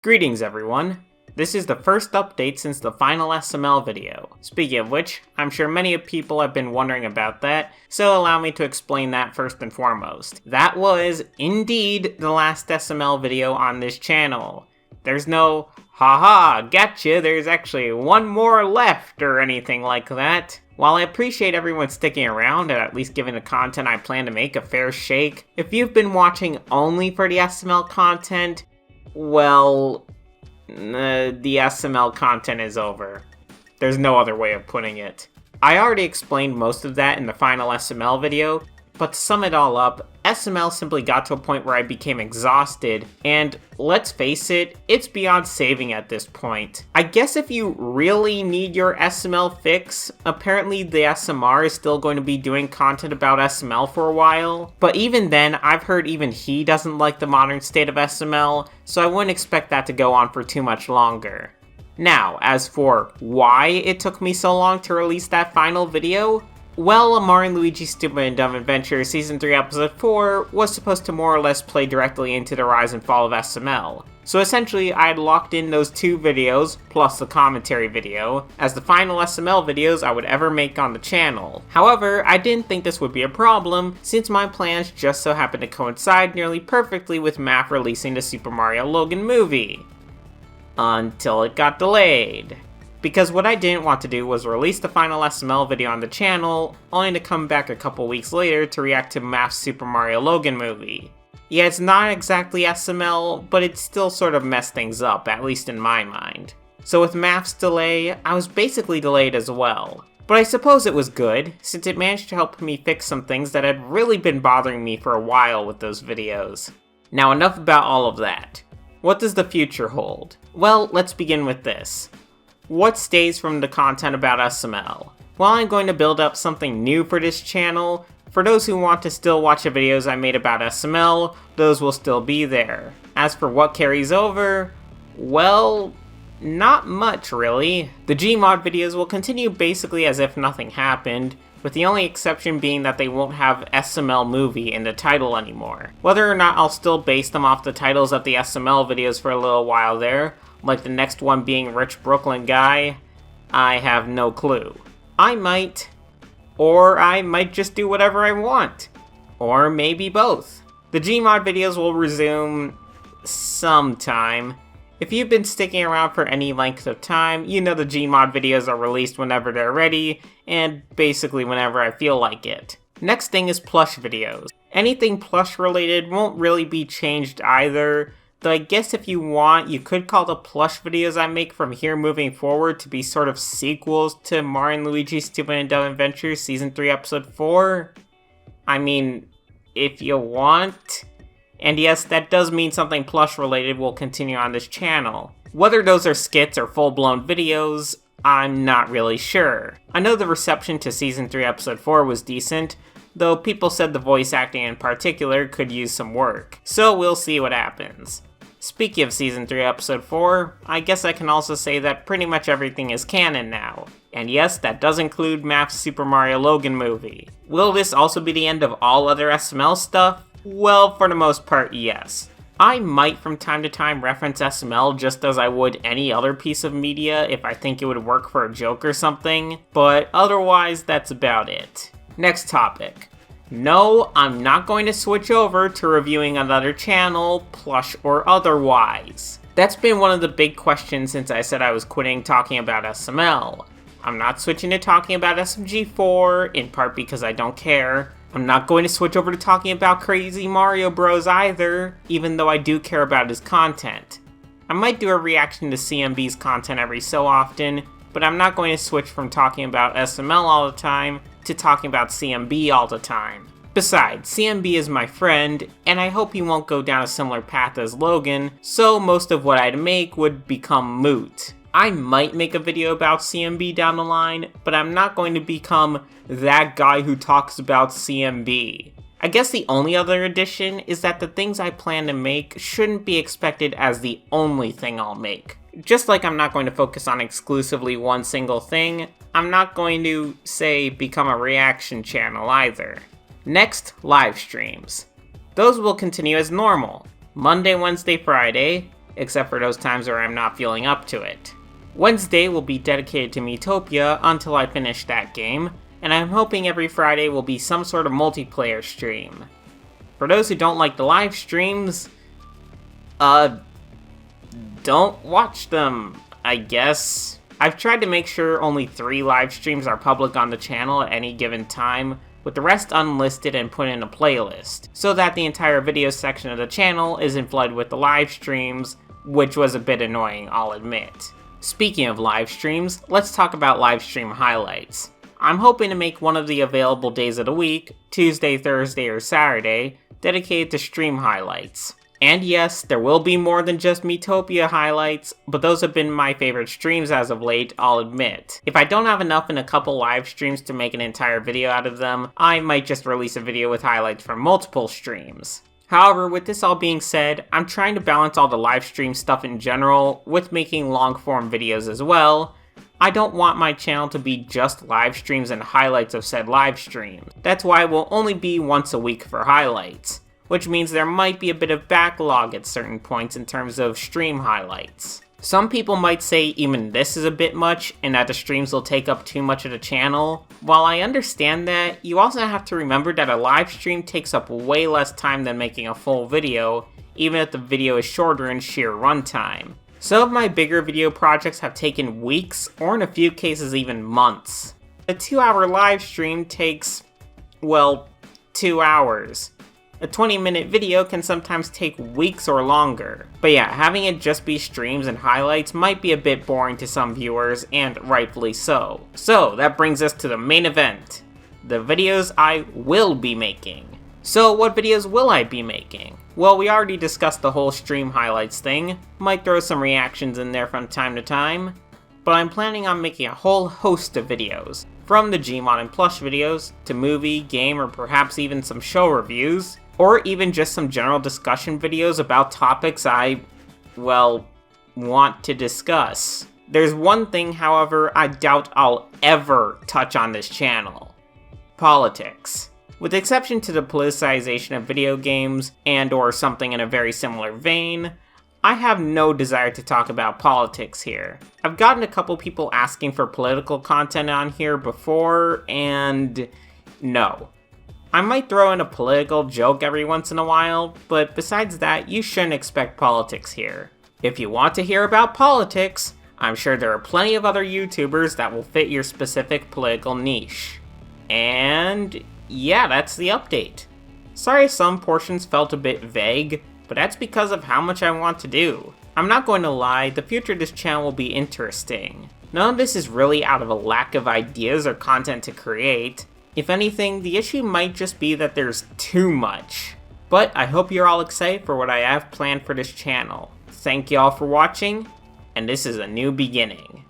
Greetings everyone! This is the first update since the final SML video. Speaking of which, I'm sure many people have been wondering about that, so allow me to explain that first and foremost. That was, indeed, the last SML video on this channel. There's no, haha, gotcha, there's actually one more left or anything like that. While I appreciate everyone sticking around and at least giving the content I plan to make a fair shake, if you've been watching only for the SML content, well, the SML content is over. There's no other way of putting it. I already explained most of that in the final SML video, but to sum it all up, SML simply got to a point where I became exhausted, and let's face it, it's beyond saving at this point. I guess if you really need your SML fix, apparently the SMR is still going to be doing content about SML for a while, but even then, I've heard even he doesn't like the modern state of SML, so I wouldn't expect that to go on for too much longer. Now, as for why it took me so long to release that final video, well, Mario & Luigi's Stupid and Dumb Adventure Season 3 Episode 4 was supposed to more or less play directly into the rise and fall of SML. So essentially, I had locked in those two videos, plus the commentary video, as the final SML videos I would ever make on the channel. However, I didn't think this would be a problem, since my plans just so happened to coincide nearly perfectly with MAF releasing the Super Mario Logan movie. Until it got delayed. Because what I didn't want to do was release the final SML video on the channel, only to come back a couple weeks later to react to MAF's Super Mario Logan movie. Yeah, it's not exactly SML, but it still sort of messed things up, at least in my mind. So with MAF's delay, I was basically delayed as well. But I suppose it was good, since it managed to help me fix some things that had really been bothering me for a while with those videos. Now enough about all of that. What does the future hold? Well, let's begin with this. What stays from the content about SML? Well, I'm going to build up something new for this channel. For those who want to still watch the videos I made about SML, those will still be there. As for what carries over, well, not much really. The Gmod videos will continue basically as if nothing happened, with the only exception being that they won't have SML movie in the title anymore. Whether or not I'll still base them off the titles of the SML videos for a little while there, like the next one being Rich Brooklyn Guy, I have no clue. I might. Or I might just do whatever I want. Or maybe both. The Gmod videos will resume sometime. If you've been sticking around for any length of time, you know the Gmod videos are released whenever they're ready, and basically whenever I feel like it. Next thing is Plush videos. Anything Plush related won't really be changed either, though I guess if you want, you could call the Plush videos I make from here moving forward to be sort of sequels to Mario & Luigi's Stupid and Dumb Adventure Season 3 Episode 4. I mean, if you want. And yes, that does mean something Plush related will continue on this channel. Whether those are skits or full-blown videos, I'm not really sure. I know the reception to Season 3 Episode 4 was decent, though people said the voice acting in particular could use some work. So we'll see what happens. Speaking of Season 3 Episode 4, I guess I can also say that pretty much everything is canon now. And yes, that does include MAF's Super Mario Logan movie. Will this also be the end of all other SML stuff? Well, for the most part, yes. I might from time to time reference SML just as I would any other piece of media if I think it would work for a joke or something, but otherwise that's about it. Next topic. No, I'm not going to switch over to reviewing another channel, Plush or otherwise. That's been one of the big questions since I said I was quitting talking about SML. I'm not switching to talking about SMG4, in part because I don't care. I'm not going to switch over to talking about Crazy Mario Bros either, even though I do care about his content. I might do a reaction to CMB's content every so often, but I'm not going to switch from talking about SML all the time to talking about CMB all the time. Besides, CMB is my friend, and I hope he won't go down a similar path as Logan, so most of what I'd make would become moot. I might make a video about CMB down the line, but I'm not going to become that guy who talks about CMB. I guess the only other addition is that the things I plan to make shouldn't be expected as the only thing I'll make. Just like I'm not going to focus on exclusively one single thing, I'm not going to, say, become a reaction channel either. Next, live streams. Those will continue as normal. Monday, Wednesday, Friday, except for those times where I'm not feeling up to it. Wednesday will be dedicated to Miitopia until I finish that game, and I'm hoping every Friday will be some sort of multiplayer stream. For those who don't like the live streams, don't watch them, I guess. I've tried to make sure only 3 live streams are public on the channel at any given time, with the rest unlisted and put in a playlist, so that the entire video section of the channel isn't flooded with the live streams, which was a bit annoying, I'll admit. Speaking of live streams, let's talk about live stream highlights. I'm hoping to make one of the available days of the week, Tuesday, Thursday, or Saturday, dedicated to stream highlights. And yes, there will be more than just Miitopia highlights, but those have been my favorite streams as of late, I'll admit. If I don't have enough in a couple live streams to make an entire video out of them, I might just release a video with highlights from multiple streams. However, with this all being said, I'm trying to balance all the live stream stuff in general with making long form videos as well. I don't want my channel to be just live streams and highlights of said live streams. That's why it will only be once a week for highlights, which means there might be a bit of backlog at certain points in terms of stream highlights. Some people might say even this is a bit much and that the streams will take up too much of the channel. While I understand that, you also have to remember that a live stream takes up way less time than making a full video, even if the video is shorter in sheer runtime. Some of my bigger video projects have taken weeks, or in a few cases even months. A 2-hour live stream takes, well, 2 hours. A 20-minute video can sometimes take weeks or longer. But yeah, having it just be streams and highlights might be a bit boring to some viewers, and rightfully so. So that brings us to the main event, the videos I will be making. So what videos will I be making? Well, we already discussed the whole stream highlights thing, might throw some reactions in there from time to time, but I'm planning on making a whole host of videos, from the Gmod and Plush videos, to movie, game, or perhaps even some show reviews, or even just some general discussion videos about topics I, well, want to discuss. There's one thing, however, I doubt I'll ever touch on this channel: politics. With the exception to the politicization of video games and or something in a very similar vein, I have no desire to talk about politics here. I've gotten a couple people asking for political content on here before, and no. I might throw in a political joke every once in a while, but besides that, you shouldn't expect politics here. If you want to hear about politics, I'm sure there are plenty of other YouTubers that will fit your specific political niche. And yeah, that's the update. Sorry if some portions felt a bit vague, but that's because of how much I want to do. I'm not going to lie, the future of this channel will be interesting. None of this is really out of a lack of ideas or content to create. If anything, the issue might just be that there's too much. But I hope you're all excited for what I have planned for this channel. Thank you all for watching, and this is a new beginning.